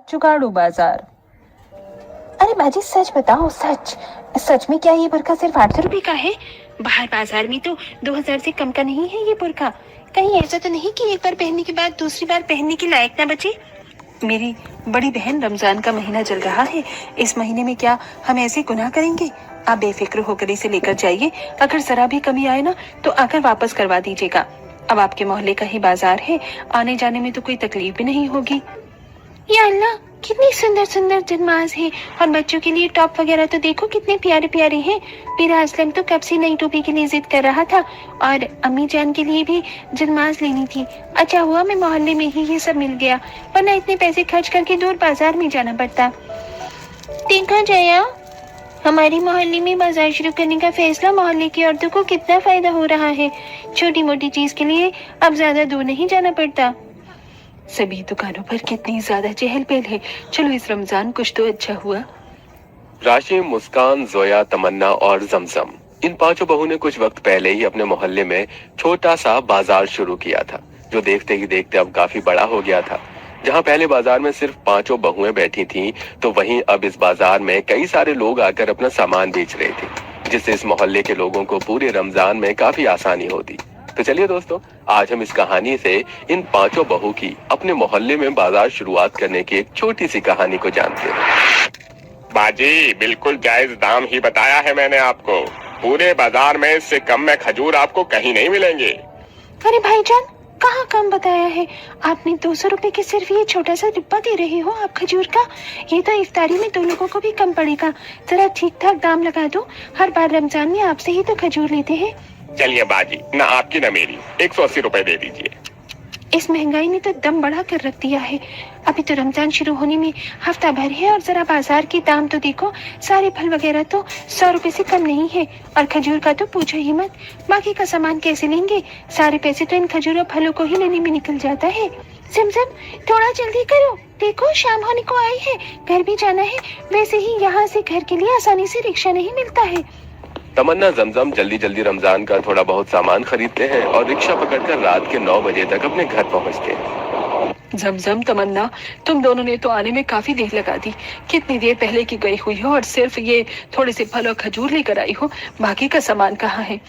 जुगाड़ू बाजार। अरे बाजी सच बताओ, सच में क्या ये बुर्का सिर्फ 800 रुपए का है? बाहर बाजार में तो 2000 से कम का नहीं है ये बुर्का। कहीं ऐसा तो नहीं कि एक बार पहनने के बाद दूसरी बार पहनने के लायक ना बचे? मेरी बड़ी बहन, रमजान का महीना चल रहा है, इस महीने में क्या हम ऐसे गुनाह करेंगे? आप बेफिक्र होकर इसे लेकर जाइए, अगर जरा भी कमी आए ना तो आकर वापस करवा दीजिएगा। अब आपके मोहल्ले का ही बाजार है, आने जाने में तो कोई तकलीफ भी नहीं होगी। या अल्लाह, कितनी सुंदर सुंदर जन्माज है, और बच्चों के लिए टॉप वगैरह तो देखो कितने प्यारे प्यारे हैं। मेरा असलम तो कब से नई टोपी के लिए जिद कर रहा था, और अम्मी जान के लिए भी जन्माज लेनी थी। अच्छा हुआ मैं मोहल्ले में ही ये सब मिल गया, वरना इतने पैसे खर्च करके दूर बाजार में जाना पड़ता। देखा जया, हमारी मोहल्ले में बाजार शुरू करने का फैसला मोहल्ले की औरतों को कितना फायदा हो रहा है। छोटी मोटी चीज के लिए अब ज्यादा दूर नहीं जाना पड़ता। सभी दुकानों पर कितनी ज्यादा चहल पहल है। चलो इस रमजान कुछ तो अच्छा हुआ। राशि, मुस्कान, जोया, तमन्ना और जमजम, इन पांचों बहू ने कुछ वक्त पहले ही अपने मोहल्ले में छोटा सा बाजार शुरू किया था, जो देखते ही देखते अब काफी बड़ा हो गया था। जहां पहले बाजार में सिर्फ पांचों बहुएं बैठी थीं, तो वहीं अब इस बाजार में कई सारे लोग आकर अपना सामान बेच रहे थे, जिससे इस मोहल्ले के लोगों को पूरे रमजान में काफी आसानी होती। तो चलिए दोस्तों, आज हम इस कहानी से इन पांचों बहू की अपने मोहल्ले में बाजार शुरुआत करने की एक छोटी सी कहानी को जानते हैं। बाजी, बिल्कुल जायज दाम ही बताया है मैंने आपको। पूरे बाजार में इससे कम में खजूर आपको कहीं नहीं मिलेंगे। अरे भाईजान, कहाँ कम बताया है आपने? 200 रुपए के सिर्फ ये छोटा सा डिब्बा दे रहे हो आप खजूर का। ये तो इफ्तारी में 2 लोगों को भी कम पड़ेगा। जरा ठीक ठाक दाम लगा दो, हर बार रमजान में आपसे ही तो खजूर लेते हैं। चलिए बाजी, न आपकी न मेरी, 180 रुपए दे दीजिए। इस महंगाई ने तो दम बढ़ा कर रख दिया है। अभी तो रमजान शुरू होने में हफ्ता भर है, और जरा बाजार के दाम तो देखो। सारे फल वगैरह तो 100 रुपए से कम नहीं है, और खजूर का तो पूछो ही मत। बाकी का सामान कैसे लेंगे? सारे पैसे तो इन खजूर और फलों को ही लेने में निकल जाता है। सिमसम, थोड़ा जल्दी करो, देखो शाम होने को आई है, घर भी जाना है। वैसे ही यहाँ से घर के लिए आसानी से रिक्शा नहीं मिलता है। तमन्ना, जमजम जल्दी जल्दी रमजान का थोड़ा बहुत सामान खरीदते हैं और रिक्शा पकड़कर रात के 9 बजे तक अपने घर पहुंचते हैं। जमजम, तमन्ना, तुम दोनों ने तो आने में काफी देर लगा दी। कितनी देर पहले की गई हुई हो और सिर्फ ये थोड़े से फल और खजूर लेकर आई हो, बाकी का सामान कहाँ है?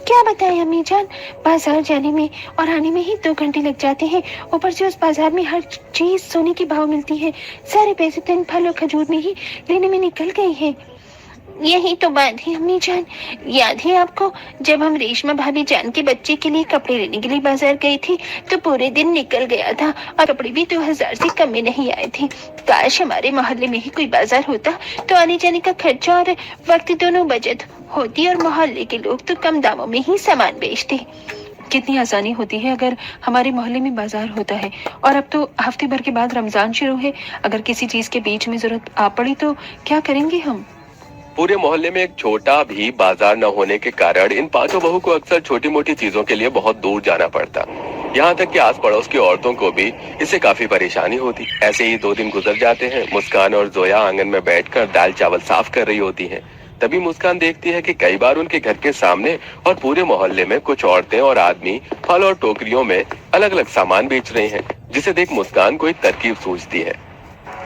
क्या बताएं अम्मी जान, बाजार जाने में और आने में ही 2 घंटे लग जाते हैं। ऊपर से उस बाजार में हर चीज सोने के भाव मिलती है। सारे पैसे तो इन फल और खजूर में ही लेने में निकल गए हैं। यही तो बात है अम्मी जान, याद है आपको जब हम रेशमा भाभी जान के बच्चे के लिए कपड़े लेने के लिए बाजार गए थे, तो पूरे दिन निकल गया था, और कपड़े भी 2000 से कम में नहीं आए थे। काश हमारे मोहल्ले में ही कोई बाजार होता, तो आने जाने का खर्चा और वक्त दोनों बचत होती, और मोहल्ले के लोग तो कम दामों में ही सामान बेचते। कितनी आसानी होती है अगर हमारे मोहल्ले में बाजार होता है। और अब तो हफ्ते भर के बाद रमजान शुरू है, अगर किसी चीज के बीच में जरूरत आ पड़ी तो क्या करेंगे हम? पूरे मोहल्ले में एक छोटा भी बाजार न होने के कारण इन पांचों बहू को अक्सर छोटी मोटी चीजों के लिए बहुत दूर जाना पड़ता। यहाँ तक कि आस पड़ोस की औरतों को भी इससे काफी परेशानी होती। ऐसे ही 2 दिन गुजर जाते हैं। मुस्कान और जोया आंगन में बैठकर दाल चावल साफ कर रही होती हैं। तभी मुस्कान देखती है कि कई बार उनके घर के सामने और पूरे मोहल्ले में कुछ औरतें और आदमी फल और टोकरियों में अलग अलग सामान बेच रहे हैं, जिसे देख मुस्कान को एक तरकीब सूझती है।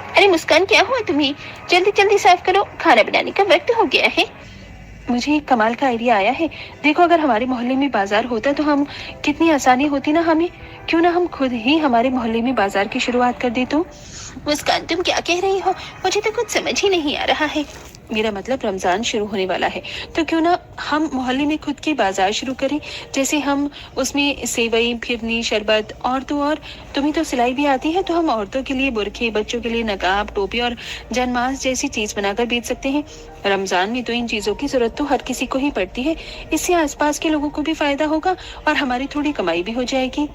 अरे मुस्कान, क्या हुआ तुम्हें? जल्दी जल्दी साफ करो, खाना बनाने का वक्त हो गया है। मुझे एक कमाल का आइडिया आया है। देखो, अगर हमारे मोहल्ले में बाजार होता तो हम कितनी आसानी होती ना हमें। क्यों ना हम खुद ही हमारे मोहल्ले में बाजार की शुरुआत कर दे तो? मुस्कान, तुम क्या कह रही हो? मुझे तो कुछ समझ ही नहीं आ रहा है। मेरा मतलब रमजान शुरू होने वाला है, तो क्यों ना हम मोहल्ले में खुद की बाजार शुरू करें। जैसे हम उसमें सेवई, फिरनी, शरबत, और तो और तुम्हें तो सिलाई भी आती है, तो हम औरतों के लिए बुरखे, बच्चों के लिए नकाब, टोपी और जनमास जैसी चीज बनाकर बेच सकते हैं। रमजान में तो इन चीजों की जरूरत तो हर किसी को ही पड़ती है। इससे आसपास के लोगों को भी फायदा होगा और हमारी थोड़ी कमाई भी हो जाएगी।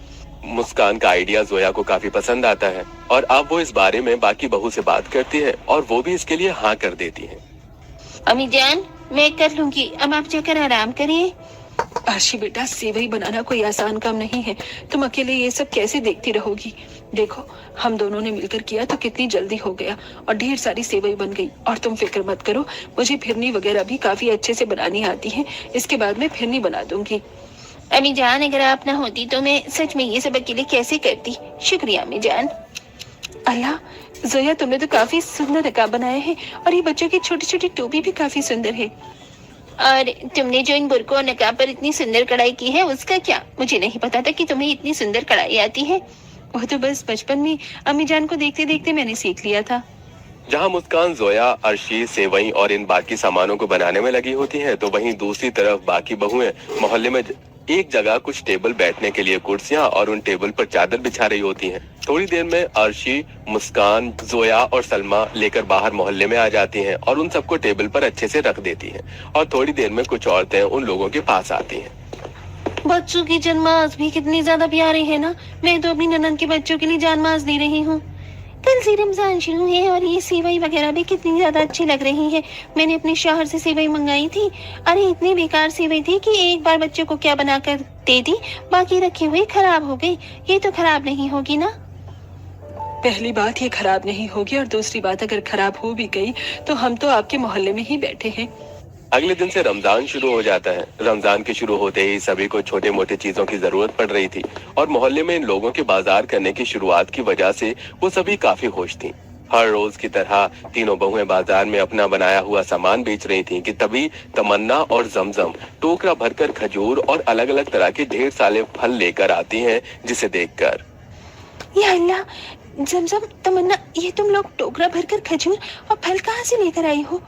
मुस्कान का आइडिया जोया को काफी पसंद आता है, और अब वो इस बारे में बाकी बहू से बात करती है, और वो भी इसके लिए हाँ कर देती है। अम्मी जान, मैं कर लूंगी, अब आप जाकर आराम करिए। आशी बेटा, सेवई बनाना कोई आसान काम नहीं है। तुम अकेले ये सब कैसे देखती रहोगी? देखो, हम दोनों ने मिलकर किया तो कितनी जल्दी हो गया और ढेर सारी सेवई बन गई। और तुम फिक्र मत करो, मुझे फिरनी वगैरह भी काफी अच्छे से बनानी आती है। इसके बाद मैं फिरनी बना दूंगी। अम्मी जान, अगर आप ना होती तो मैं सच में ये सब अकेले कैसे करती। शुक्रिया अम्मी जान। अल्लाह, जोया, तुमने तो काफी सुंदर नकाब बनाया है और ये बच्चों की छोटी छोटी टोपी भी काफी सुंदर है। और तुमने जो इन बुरकों और नकाब पर इतनी सुंदर कढ़ाई की है उसका क्या? मुझे नहीं पता था कि तुम्हें इतनी सुंदर कढ़ाई आती है। वो तो बस बचपन में अम्मी जान को देखते देखते मैंने सीख लिया था। जहाँ मुस्कान जोया, अर्शी, सेवई और इन बाकी सामानों को बनाने में लगी होती हैं, तो वहीं दूसरी तरफ बाकी बहुएं मोहल्ले में एक जगह कुछ टेबल बैठने के लिए कुर्सियां और उन टेबल पर चादर बिछा रही होती हैं। थोड़ी देर में अर्शी, मुस्कान, जोया और सलमा लेकर बाहर मोहल्ले में आ जाती हैं और उन सबको टेबल पर अच्छे से रख देती हैं। और थोड़ी देर में कुछ औरतें उन लोगों के पास आती हैं। बच्चों की जानमाज भी कितनी ज्यादा प्यारे है ना। मैं तो अपनी ननद के बच्चों के लिए जानमाज दे रही हूँ। कल से रमजान शुरू है और ये सेवई वगैरह भी कितनी ज्यादा अच्छी लग रही है। मैंने अपने शौहर से सेवई मंगाई थी। अरे इतनी बेकार सेवई थी कि एक बार बच्चों को क्या बनाकर दे दी, बाकी रखी हुई खराब हो गई। ये तो खराब नहीं होगी ना? पहली बात ये खराब नहीं होगी और दूसरी बात अगर खराब हो भी गई तो हम तो आपके मोहल्ले में ही बैठे हैं। अगले दिन से रमजान शुरू हो जाता है। रमजान के शुरू होते ही सभी को छोटे मोटे चीजों की जरूरत पड़ रही थी और मोहल्ले में इन लोगों के बाजार करने की शुरुआत की वजह से वो सभी काफी खुश थीं। हर रोज की तरह तीनों बहुएं बाजार में अपना बनाया हुआ सामान बेच रही थीं कि तभी तमन्ना और जमजम टोकरा भरकर खजूर और अलग अलग तरह के ढेर सारे फल लेकर आती हैं, जिसे देखकर या अल्लाह, जमजम, तमन्ना, ये तुम लोग टोकरा भरकर खजूर और फल कहाँ से लेकर आई हो?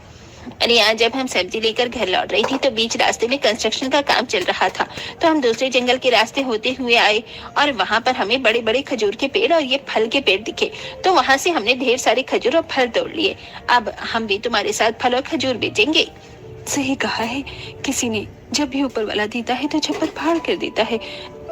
अरे आज जब हम सब्जी लेकर घर लौट रही थी तो बीच रास्ते में कंस्ट्रक्शन का काम चल रहा था, तो हम दूसरे जंगल के रास्ते होते हुए आए और वहाँ पर हमें बड़े बड़े खजूर के पेड़ और ये फल के पेड़ दिखे, तो वहाँ से हमने ढेर सारे खजूर और फल तोड़ लिए। अब हम भी तुम्हारे साथ फल और खजूर बेचेंगे। सही कहा है किसी ने, जब भी ऊपर वाला देता है तो छप्पर फाड़ कर देता है।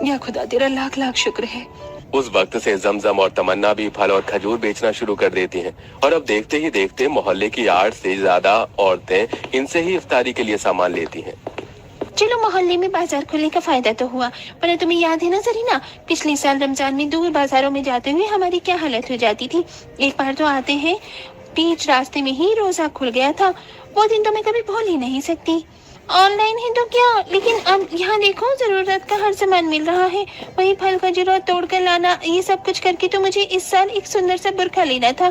या खुदा तेरा लाख लाख शुक्र है। उस वक्त से जमजम और तमन्ना भी फल और खजूर बेचना शुरू कर देती हैं और अब देखते ही देखते मोहल्ले की 8 से ज्यादा औरतें इनसे ही इफ्तारी के लिए सामान लेती हैं। चलो, मोहल्ले में बाजार खुलने का फायदा तो हुआ, पर तुम्हें याद है ना जरीना, पिछले साल रमजान में दूर बाजारों में जाते हुए हमारी क्या हालत हो जाती थी। एक बार तो आते हैं बीच रास्ते में ही रोजा खुल गया था। वो दिन तो मैं कभी भूल ही नहीं सकती। ऑनलाइन है तो क्या, लेकिन अब यहाँ देखो जरूरत का हर सामान मिल रहा है। वही फल खजूर तोड़ कर लाना, ये सब कुछ करके तो मुझे इस साल एक सुंदर सा बुरखा लेना था,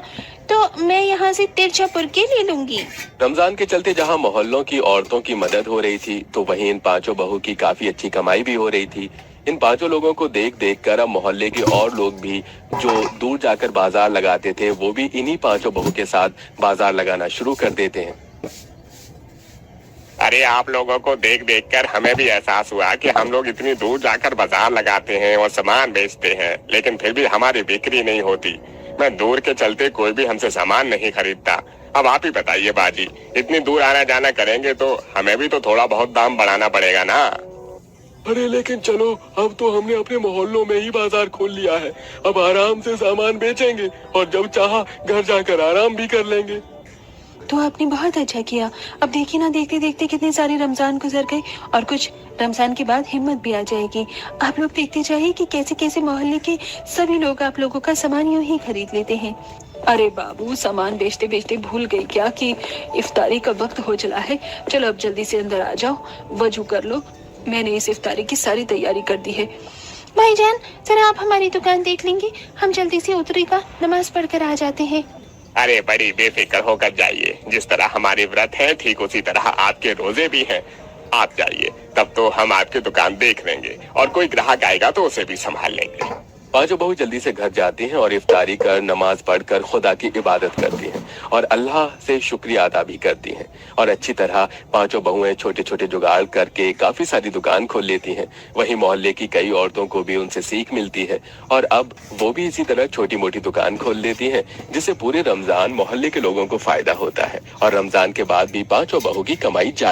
तो मैं यहाँ से तिरछापुर के ले लूंगी। रमजान के चलते जहाँ मोहल्लों की औरतों की मदद हो रही थी, तो वहीं इन पांचों बहू की काफी अच्छी कमाई भी हो रही थी। इन पांचों लोगों को देख देख कर अब मोहल्ले के और लोग भी जो दूर जाकर बाजार लगाते थे, वो भी इन्हीं पांचों बहू के साथ बाजार लगाना शुरू कर देते हैं। अरे आप लोगों को देख देख कर हमें भी एहसास हुआ कि हम लोग इतनी दूर जाकर बाजार लगाते हैं और सामान बेचते हैं, लेकिन फिर भी हमारी बिक्री नहीं होती। मैं दूर के चलते कोई भी हमसे सामान नहीं खरीदता। अब आप ही बताइए बाजी, इतनी दूर आना जाना करेंगे तो हमें भी तो थोड़ा बहुत दाम बढ़ाना पड़ेगा ना। अरे लेकिन चलो, अब तो हमने अपने मोहल्लों में ही बाजार खोल लिया है। अब आराम से सामान बेचेंगे और जब चाहा घर जाकर आराम भी कर लेंगे। तो आपने बहुत अच्छा किया। अब देखिए ना, देखते देखते कितने सारे रमजान गुजर गए और कुछ रमजान के बाद हिम्मत भी आ जाएगी। आप लोग देखते जाइए कि कैसे कैसे मोहल्ले के सभी लोग आप लोगों का सामान यूं ही खरीद लेते हैं। अरे बाबू, सामान बेचते बेचते भूल गई क्या कि इफ्तारी का वक्त हो चला है। चलो अब जल्दी से अंदर आ जाओ, वजू कर लो। मैंने इस इफ्तारी की सारी तैयारी कर दी है। भाईजान, जरा आप हमारी दुकान देख लेंगे, हम जल्दी से उतरेगा नमाज पढ़कर आ जाते हैं। अरे बड़ी बेफिक्र होकर जाइए, जिस तरह हमारे व्रत हैं ठीक उसी तरह आपके रोजे भी हैं। आप जाइए, तब तो हम आपकी दुकान देख लेंगे और कोई ग्राहक आएगा तो उसे भी संभाल लेंगे। पांचों बहू जल्दी से घर जाती हैं और इफ्तारी कर नमाज पढ़कर खुदा की इबादत करती हैं और अल्लाह से शुक्रिया अदा भी करती हैं। और अच्छी तरह पांचों बहुएं छोटे छोटे जुगाड़ करके काफी सारी दुकान खोल लेती हैं। वहीं मोहल्ले की कई औरतों को भी उनसे सीख मिलती है और अब वो भी इसी तरह छोटी मोटी दुकान खोल लेती हैं, जिससे पूरे रमजान मोहल्ले के लोगों को फायदा होता है और रमजान के बाद भी पांचों बहू की कमाई जारी